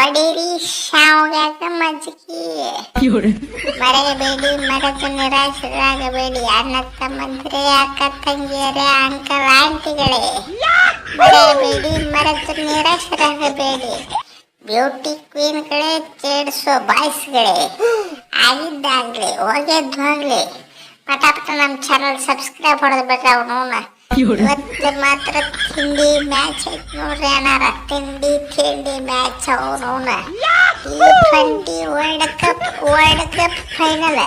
ಒಡಿರಿ ಶಾವ್ಯಾಗ ಮಜ್ಜಿಗೆ ಮರೆಯಬೇಡಿ, ಮರೆತು ನಿರಾಶರಾಗಬೇಡಿ. ಅಣ್ಣ ತಮ್ಮಂದ್ರೆ, ಅಕ್ಕ ತಂಗಿಯರೇ, ಅಂಕಲ್ ಆಂಟಿಗಳೇ, ಮರೆಯಬೇಡಿ, ಮರೆತು ನಿರಾಶರಾಗಬೇಡಿ. ಬ್ಯೂಟಿ ಕ್ವೀನ್ಗಳೇ, ಚೇಡ್ಸೋ ಬಾಯ್ಸ್ಗಳೇ, ಆಗಿದ್ದಾಗ್ಲಿ ಹೋಗಿದ್ದಾಗ್ಲಿ ಪಟಾಪಟ ನಮ್ಮ ಚಾನಲ್ ಸಬ್ಸ್ಕ್ರೈಬ್ ಹೊಡೆದ್ಬಿಟ್ರೆ ಅವನು. ಇವತ್ತು ಮಾತ್ರ ತಿಂಡಿ ಮ್ಯಾಚ್ ಐತಿ ನೋಡ್ರಿ ಅಣ್ಣಾರ. ತಿಂಡಿ ಮ್ಯಾಚ್ ಅವನವನ. T20 ವರ್ಲ್ಡ್ ಕಪ್ ಫೈನಲ್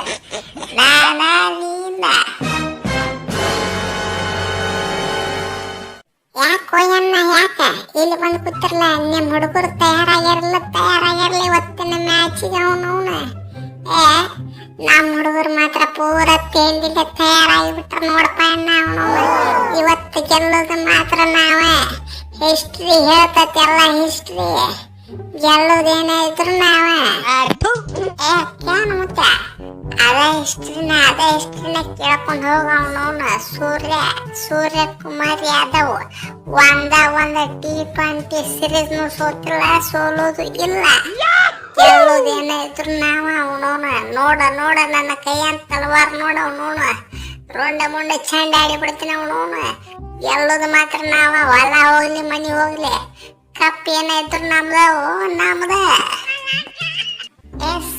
ನಾನಾ ನೀನ. ಯಾಕೋ ಅಣ್ಣ ಯಾಕ ಇಲ್ಲಿ ಬಂದು ಕೂತಿರ್ಲ? ನಿಮ್ಮ ಹುಡುಗರು ತಯಾರಾಗಿರ್ಲಿ ಇವತ್ತಿನ ಮ್ಯಾಚಿಗೆ ಅವನವನ. ನಮ್ಮ ಹುಡುಗರು ಮಾತ್ರ ಪೂರ ತಿಂಡಿಗೆ ತಯಾರಾಗಿಬಿಟ್ರ ನೋಡಪ್ಪ ಅಣ್ಣ ಅವನವನ. ಇವತ್ತು ಗೆಲ್ಲೋದು ಮಾತ್ರ ನಾವೇ. ಹಿಸ್ಟ್ರಿ ಹೇಳ್ತತಿ ಎಲ್ಲ ಹಿಸ್ಟ್ರಿ. ಗೆಲ್ಲೋದೇನೇ ಇದ್ರು ನಾವೇ. ಕೇಳ ಮುತ್ತ ಅದೇ ಹಿಸ್ಟ್ರಿನ ಕೇಳ್ಕೊಂಡು ಹೋಗ ಅವನವನ. ಸೂರ್ಯಕುಮಾರ್ ಯಾದವ್ ಒಂದ T20 ಸೀರೀಸ್ನು ಸೋತಿಲ್ಲ, ಸೋಲೋದು ಇಲ್ಲ. ಗೆಲ್ಲೋದೇನೇ ಇದ್ರು ನಾವ ಅವನವನ. ನೋಡ ನನ್ನ ಕೈಯಂತ ತಲವಾರ್ ನೋಡ ಅವನವನ. ರೋಂಡ ಚಂಡ ಆಡಿ ಬಿಡ್ತೀನಿ ಅವನವನ. ಗೆಲ್ಲೋದು ಮಾತ್ರ ನಾವ. ಹೊಲ ಹೋಗ್ಲಿ ಮನಿ ಹೋಗ್ಲಿ ಕಪ್ ಏನೇ ಇದ್ರು ನಮ್ದ.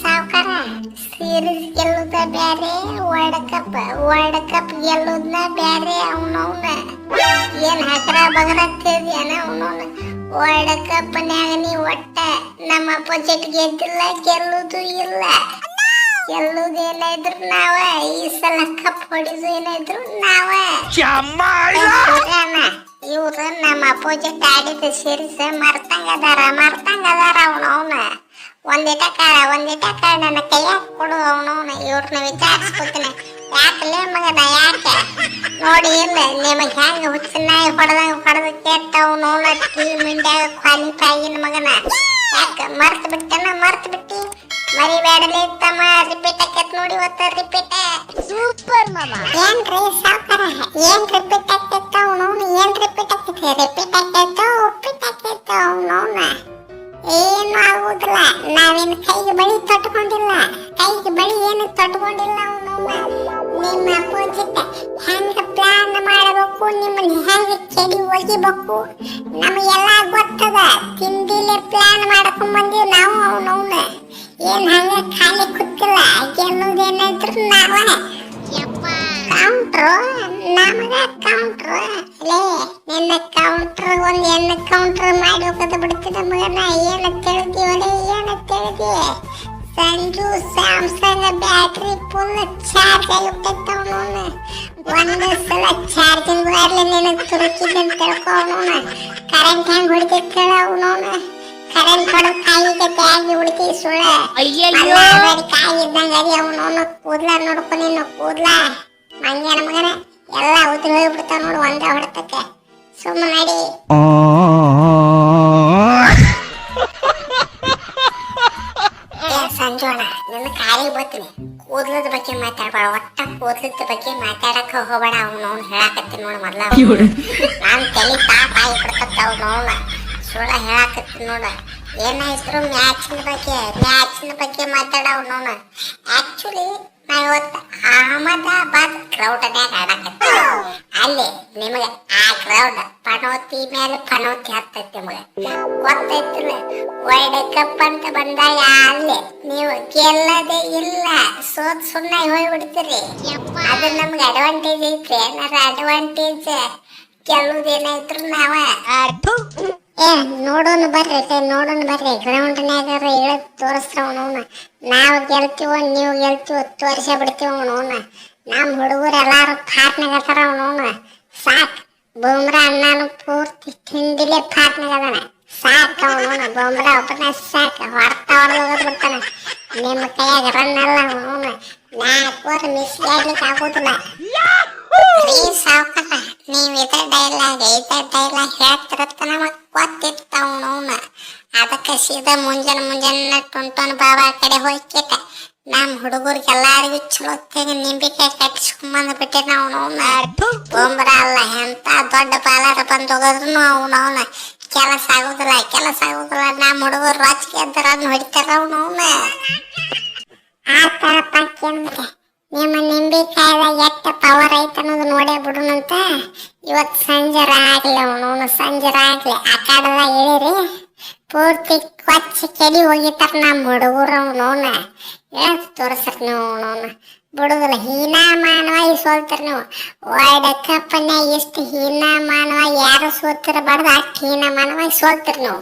ಸಾವ್ಕಾರ ಸೀರೀಸ್ ಗೆಲ್ಲುದ ಬ್ಯಾರೆ, ವರ್ಲ್ಡ್ ಕಪ್ ಗೆಲ್ಲುದ್ನ ಬ್ಯಾರೆ ಅವನವನ. ಏನ್ ಹಕರ ಬಗರ ತಿಳ್ದೇನ ಅವನವನ. ವರ್ಲ್ಡ್ ಕಪ್ ನ್ಯಾಗ ನೀ ಒಟ್ಟ ನಮ್ಮ ಅಪೋಸಿಟ್ ಗೆದ್ದಿಲ್ಲ, ಗೆಲ್ಲುದು ಇಲ್ಲ. ಗೆಲ್ಲುದೇನೇ ಇದ್ರು ನಾವ. ಈ ಸಲ ಕಪ್ ಹೊಡಿದು ಏನಿದ್ರು ನಾವ. ಇವ್ರು ನಮ್ಮ ಅಪೋಸಿಟ್ ಆಡಿದ ಸೀರೀಸ್ ಮರ್ತಂಗದಾರ ಅವನವನ. ಒಂದಿಟ ಕಾಳ ನನ್ನ ಕೈಯಾಗ ಕೊಡು ಅವನವನ. ಇವ್ರನ್ನ ವಿಚಾರಿಸ್ಕೊತೀನಿ. ಯಾಕಲೇ ಮಗನ ಯಾಕೆ ನೋಡಿ ಇಲ್ಲ ನಿಮಗೆ ಹೆಂಗ ಹುಚ್ಚನಾಗಿ ಹೊಡೆದು ಕೆಟ್ಟ ಅವನವನ. ಟೀಮ್ ಇಂಡಿಯಾಗ ಕ್ವಾಲಿಫೈ ಆಗಿನ ಮಗನ. ಯಾಕ ಮರ್ತು ಬಿಟ್ಟಿ ಮರಿಬೇಡಲೇ ತಮ್ಮ. ರಿಪೀಟ್ ಆಕೇತ್ ನೋಡಿ ಇವತ್ತ ರಿಪೀಟ್. ಸೂಪರ್ ಮಾಮ. ಏನ್ರಿ ಸಾವ್ಕಾರ ಏನ್ ರಿಪೀಟ್ ಆಕೇತ ಅವನವನ? ಏನ್ ರಿಪೀಟ್ ಆಕೇತ ಅವನವನ. ಏನು ಆಗುದಿಲ್ಲ. ನಾವೇನು ಕೈಗೆ ಬಳಿ ತೊಟ್ಕೊಂಡಿಲ್ಲ ಅವನವನ. ನಿಮ್ಮ ಅಪೋಸಿಟ್ ಹೆಂಗ ಪ್ಲಾನ್ ಮಾಡಬೇಕು, ನಿಮ್ಮನ್ನ ಹೆಂಗ ಕೆಡಿ ಒಗಿಬೇಕು ನಮಗೆಲ್ಲ ಗೊತ್ತದ. ತಿಂಡಿಲೆ ಪ್ಲಾನ್ ಮಾಡ್ಕೊಂಡ್ ಬಂದೀವಿ ನಾವು ಅವನವನ. ಏನ್ ಹಂಗ ಖಾಲಿ ಕೂತಿಲ್ಲ. ಗೆಲ್ಲೋದೇನಿದ್ರು ನಾವ. ಕೌಂಟ್ರು ನಮಗ ಕೌಂಟ್ರು ಲೇ. ನಿನ್ನ ಕೌಂಟ್ರ್ ಒಂದ್ ಎಣ್ಣೆ ಕೌಂಟ್ರ್ ಮಾಡಿ ಹೋಗದ ಬಿಡ್ತಿದ್ದ ಮಗನ. ಏನ ತಿಳಿದಿ Sanju Samsung battery full charge ಆಗಿಬಿಟ್ಟೈತ ಅವನವನ. ಒಂದು ಸಲ ಚಾರ್ಜಿಂಗ್ ವಾರ್ಲೆ ನಿನಗೆ ತುರುಕಿದ್ದಂತ ತಿಳ್ಕೊ ಅವನವನ. ಕರೆಂಟ್ ಹೆಂಗ್ ಹೊಡಿತೈತೆ ಅವನವನ. ಕರೆಂಟ್ ಹೊಡೆದು ಕಾಯಿಗೆ ಬ್ಯಾಗಿ ಉಳಿತಿ ಸುಳ್ಳ. ಕಾಯಿ ಇದ್ದಂಗ ಅದಿ ಅವನವನ. ಕೂದ್ಲ ನೋಡ್ಕೊ ನೀನು ಕೂದ್ಲ ಮಂಗ್ಯಾನ ಮಗನ. ಎಲ್ಲ ಉದ್ರಿ ಹೋಗ್ಬಿಡ್ತಾವ ನೋಡು ಒಂದೇ ಹೊಡೆತಕ್ಕೆ. ಸುಮ್ಮನೆ ನಡಿ. ಸಂಜೋಣ ನಿನ್ನ ಕಾಲಿಗೆ ಬರ್ತೀನಿ. ಕೂದ್ಲದ ಬಗ್ಗೆ ಮಾತಾಡ್ಬೇಡ. ಒಟ್ಟ ಕೂದ್ಲದ ಬಗ್ಗೆ ಮಾತಾಡಕ ಹೋಗಬೇಡ. ಅವನವನ್ ಹೇಳಾಕತ್ತೀನಿ ನೋಡು ಮೊದ್ಲ. ನಾನ್ ತಲೆ ತಾಪಾಗಿ ಬಿಡ್ತತ್ತ ಅವನವನ. ಸುಳ್ಳ ಹೇಳಾಕತ್ತೀನಿ ನೋಡ. ಏನಾಯ್ತು ಮ್ಯಾಚಿನ ಬಗ್ಗೆ ಮಾತಾಡ ಅವನವನ. ಆಕ್ಚುಲಿ ನಾ ಇವತ್ತು ಅಹಮದಾಬಾದ್ ಕ್ರೌಡ್ನ್ಯಾಗ ಆಡಕತ್ತಿ. ಅಲ್ಲಿ ನಿಮಗೆ ಆ ಕ್ರೌಡ್ ಪನೋತಿ ಮೇಲೆ ಪನೋತಿ ಹತ್ತೈತಿ. ನಿಮಗೆ ಗೊತ್ತೈತಿಲ್ಲ. ವರ್ಲ್ಡ್ ಕಪ್ ಅಂತ ಬಂದಾಗ ಅಲ್ಲಿ ನೀವು ಗೆಲ್ಲದೇ ಇಲ್ಲ, ಸೋತ್ ಸುಮ್ಮನೆ ಹೋಗ್ಬಿಡ್ತೀರಿ. ಅದು ನಮ್ಗೆ ಅಡ್ವಾಂಟೇಜ್ ಐತ್ರಿ. ಏನಾರ ಅಡ್ವಾಂಟೇಜ್ ಗೆಲ್ಲುದೇನಾಯ್ತು ನಾವ. ನೋಡೋಣ ಬರ್ರಿ ಗ್ರೌಂಡ್ನ್ಯಾಗ ಇಳದ್ ತೋರಿಸ್ರ ಅವನವನ. ನಾವು ಗೆಲ್ತೀವೋ ನೀವು ಗೆಲ್ತೀವೋ ತೋರಿಸ ಬಿಡ್ತೀವ ಅವನವನ. ನಮ್ಮ ಹುಡುಗರು ಎಲ್ಲಾರು ಫಾಟ್ನಾಗ ಅದಾರ ಅವನವನ. ಸಾಕ್ ಬೂಮ್ರಾ ಅಣ್ಣನು ಪೂರ್ತಿ ತಿಂಡಿಲೆ ಫಾಟ್ನಾಗ ಅದಾನ. ಸಾಕ್ ಅವನವನ. ಬೂಮ್ರಾ ಒಬ್ಬನ ಸಾಕ್. ಹೊಡೆದು ಬಿಡ್ತಾನ. ನಿಮ್ಮ ಕೈಯಾಗ ರನ್ ಅಲ್ಲ ಅವನವನ. 4 ಓವರ್ ಮಿಸ್ ಆಡ್ಲಿಕ್ಕೆ ಆಗೋದಿಲ್ಲ. ಸಾವ್ಕಾರ ನೀವ್ ಇದ ಡೈಲಾಗ್ ಹೇಳ್ತಿರತ್ತ ನಮಗ್ ಗೊತ್ತಿತ್ತ ಅವನವನ. ಅದಕ್ಕೆ ಸೀದಾ ಮುಂಜಾನೆ ಟುಂಟೋನ್ ಬಾಬಾ ಕಡೆ ಹೋಗ್ಕೇಟ. ನಮ್ಮ ಹುಡುಗರಿಗೆಲ್ಲಾರಿಗೂ ಚಲೋತ್ತಾಗ ನಿಂಬಿಕಾಯಿ ಕಟ್ಟಿಸ್ಕೊಂಬಂದ್ ಬಿಟ್ಟಿನ ಅವನವನ. ಬೊಂಬರ ಅಲ್ಲ ಎಂತ ದೊಡ್ಡ ಬಾಲರ ಬಂದು ಹೋಗೋದ್ರು ಅವನವನ ಕೆಲಸ ಆಗೋದಿಲ್ಲ ನಮ್ಮ ಹುಡುಗರು ರಾಜಕೀಯ ಅಂತಾರ ಹೊಡಿತಾರ ಅವನವನ್ನ ಆ ತರ ಪಂಕ್ಯಂತೆ ನಿಮ್ಮ ನಿಂಬೆಕಾಯಿದಾಗ ಎಷ್ಟು ಪವರ್ ಐತೆ ಅನ್ನೋದು ನೋಡೇ ಬಿಡುನಂತ ಇವತ್ತು ಸಂಜೆರ ಆಗ್ಲಿ ಅವನವನು ಸಂಜೆರ ಆಗ್ಲಿ ಆ ಕಾಡದಾಗ ಇಳಿರಿ ಪೂರ್ತಿ ಕೊಚ್ಚಿ ಕೆಡಿ ಹೋಗಿತಾರ ನಮ್ಮ ಹುಡುಗರು ಅವನವನ್ನ ಹೇಳ್ತು ತೋರಿಸ್ರಿ ನೀವು ಅವನವನ್ನ ಬಿಡುದಿಲ್ಲ ಹೀನಾಮಾನವಾಗಿ ಸೋಲ್ತಾರ ನೀವು ವರ್ಲ್ಡ್ ಕಪ್ನ್ಯಾಗ ಎಷ್ಟು ಹೀನಾಮಾನವಾಗಿ ಯಾರು ಸೋತಿರಬಾರ್ದು ಅಷ್ಟು ಹೀನಾಮಾನವಾಗಿ ಸೋಲ್ತೀರಿ ನೀವು